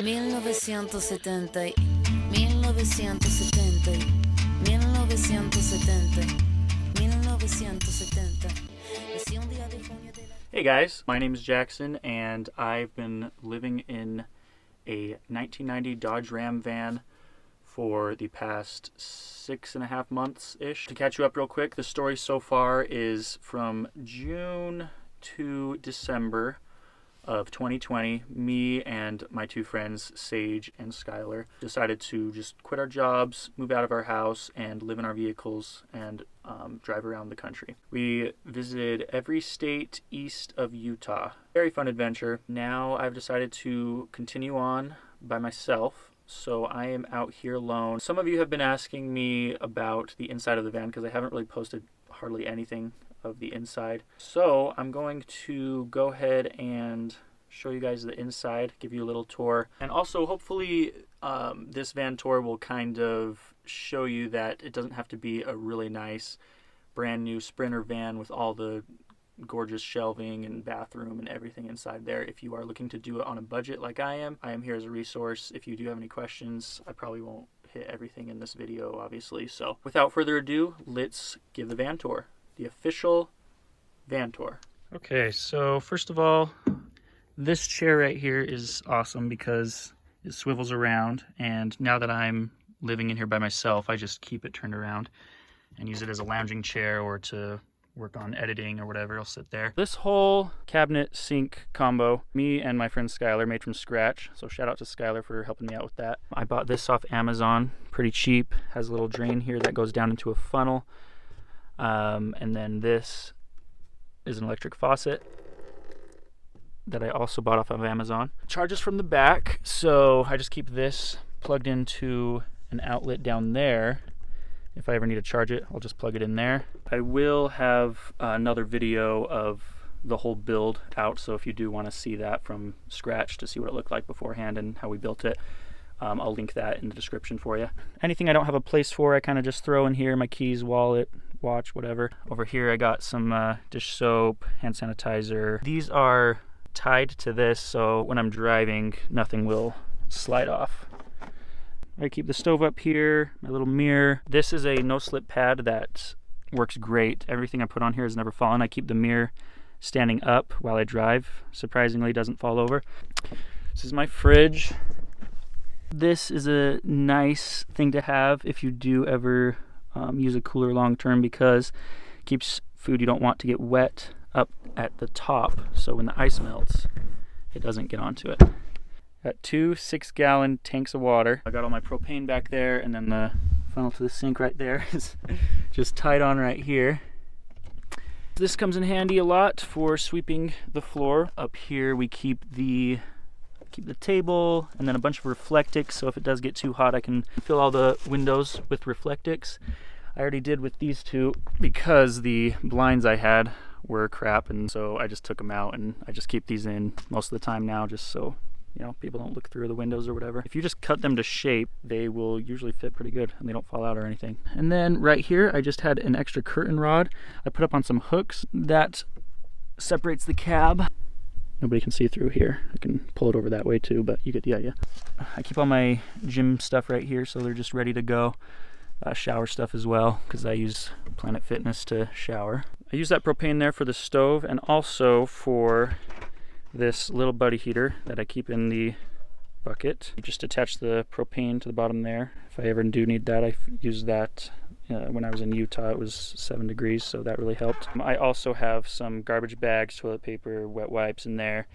1970 y 1970 y 1970 1970. Hey guys, my name is Jackson and I've been living in a 1990 Dodge Ram van for the past 6.5 months-ish. To catch you up real quick, the story so far is from June to December of 2020. Me and my two friends, Sage and Skylar, decided to just quit our jobs, move out of our house, and live in our vehicles and drive around the country. We visited every state east of Utah. Very fun adventure. Now I've decided to continue on by myself, so I am out here alone. Some of you have been asking me about the inside of the van because I haven't really posted hardly anything of the inside. So I'm going to go ahead and show you guys the inside, give you a little tour, and also hopefully this van tour will kind of show you that it doesn't have to be a really nice brand new Sprinter van with all the gorgeous shelving and bathroom and everything inside there. If you are looking to do it on a budget like I am here as a resource. If you do have any questions, I probably won't hit everything in this video, obviously. So without further ado, let's give the van tour. The official van tour. Okay, so first of all, this chair right here is awesome because it swivels around, and now that I'm living in here by myself, I just keep it turned around and use it as a lounging chair or to work on editing or whatever. I'll sit there. This whole cabinet sink combo, me and my friend Skylar made from scratch, so shout out to Skylar for helping me out with that. I bought this off Amazon, pretty cheap, has a little drain here that goes down into a funnel. And then this is an electric faucet that I also bought off of Amazon. Charges from the back, so I just keep this plugged into an outlet down there. If I ever need to charge it, I'll just plug it in there. I will have another video of the whole build out, so if you do want to see that from scratch to see what it looked like beforehand and how we built it, I'll link that in the description for you. Anything I don't have a place for, I kind of just throw in here, my keys, wallet, watch, whatever. Over here I got some dish soap, hand sanitizer. These are tied to this, so when I'm driving, nothing will slide off. I keep the stove up here, my little mirror. This is a no-slip pad that works great. Everything I put on here has never fallen. I keep the mirror standing up while I drive. Surprisingly, it doesn't fall over. This is my fridge. This is a nice thing to have if you do ever use a cooler long term, because it keeps food you don't want to get wet up at the top, so when the ice melts, it doesn't get onto it. Got 2 6-gallon tanks of water. I got all my propane back there, and then the funnel to the sink right there is just tied on right here. This comes in handy a lot for sweeping the floor. Up here we keep the table and then a bunch of Reflectix, so if it does get too hot I can fill all the windows with Reflectix. I already did with these two because the blinds I had were crap, and so I just took them out, and I just keep these in most of the time now just so, you know, people don't look through the windows or whatever. If you just cut them to shape, they will usually fit pretty good and they don't fall out or anything. And then right here I just had an extra curtain rod I put up on some hooks that separates the cab. Nobody can see through here. I can pull it over that way too, but you get the idea. I keep all my gym stuff right here so they're just ready to go. Shower stuff as well, because I use Planet Fitness to shower. I use that propane there for the stove and also for this little buddy heater that I keep in the bucket. You just attach the propane to the bottom there. If I ever do need that, I use that. When I was in Utah, it was 7 degrees, so that really helped. I also have some garbage bags, toilet paper, wet wipes in there,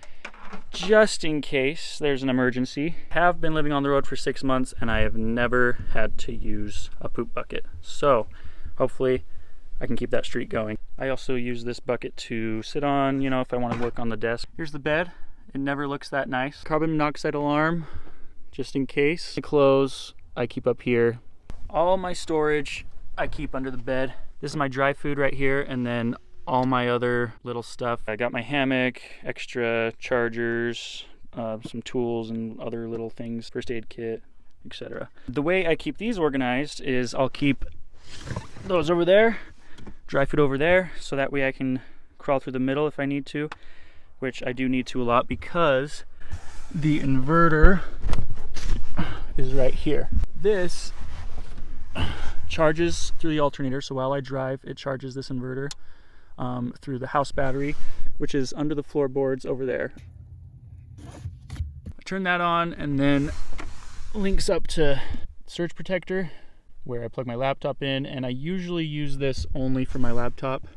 just in case there's an emergency. I have been living on the road for 6 months, and I have never had to use a poop bucket. So hopefully I can keep that streak going. I also use this bucket to sit on, you know, if I want to work on the desk. Here's the bed. It never looks that nice. Carbon monoxide alarm, just in case. The clothes I keep up here. All my storage I keep under the bed. This is my dry food right here, and then all my other little stuff. I got my hammock, extra chargers, some tools and other little things, first aid kit, etc. The way I keep these organized is I'll keep those over there, dry food over there, so that way I can crawl through the middle if I need to, which I do need to a lot because the inverter is right here. This charges through the alternator, so while I drive, it charges this inverter through the house battery, which is under the floorboards over there. I turn that on and then links up to surge protector where I plug my laptop in, and I usually use this only for my laptop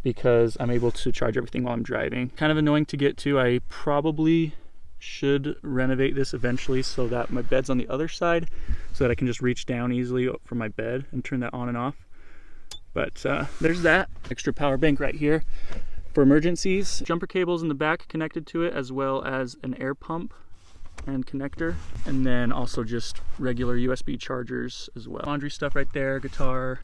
because I'm able to charge everything while I'm driving. Kind of annoying to get to. I probably should renovate this eventually so that my bed's on the other side so that I can just reach down easily from my bed and turn that on and off. But there's that. Extra power bank right here for emergencies. Jumper cables in the back connected to it, as well as an air pump and connector, and then also just regular USB chargers as well. Laundry stuff right there, guitar.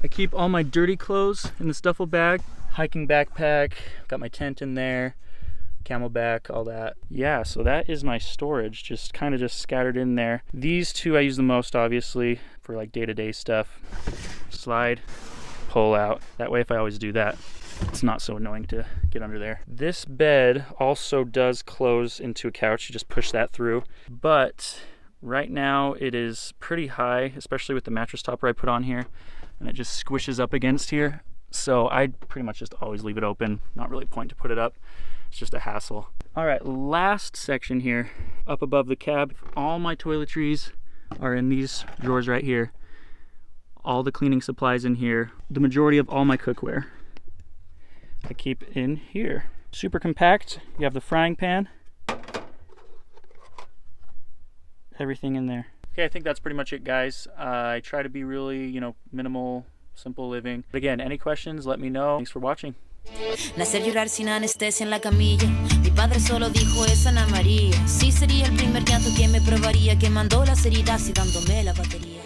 I keep all my dirty clothes in the duffel bag. Hiking backpack, got my tent in there, Camelback, all that. Yeah, so that is my storage, just kind of just scattered in there. These two I use the most, obviously, for like day-to-day stuff. Slide, pull out. That way, if I always do that, it's not so annoying to get under there. This bed also does close into a couch. You just push that through. But right now it is pretty high, especially with the mattress topper I put on here, and it just squishes up against here. So I pretty much just always leave it open. Not really a point to put it up. It's just a hassle. All right, last section here, up above the cab. All my toiletries are in these drawers right here. All the cleaning supplies in here. The majority of all my cookware I keep in here. Super compact. You have the frying pan. Everything in there. Okay, I think that's pretty much it, guys. I try to be really, minimal, simple living. But again, any questions, let me know. Thanks for watching. Nacer llorar sin anestesia en la camilla. Mi padre solo dijo es Ana María. Sí sería el primer llanto que me probaría, quemando las heridas y dándome la batería.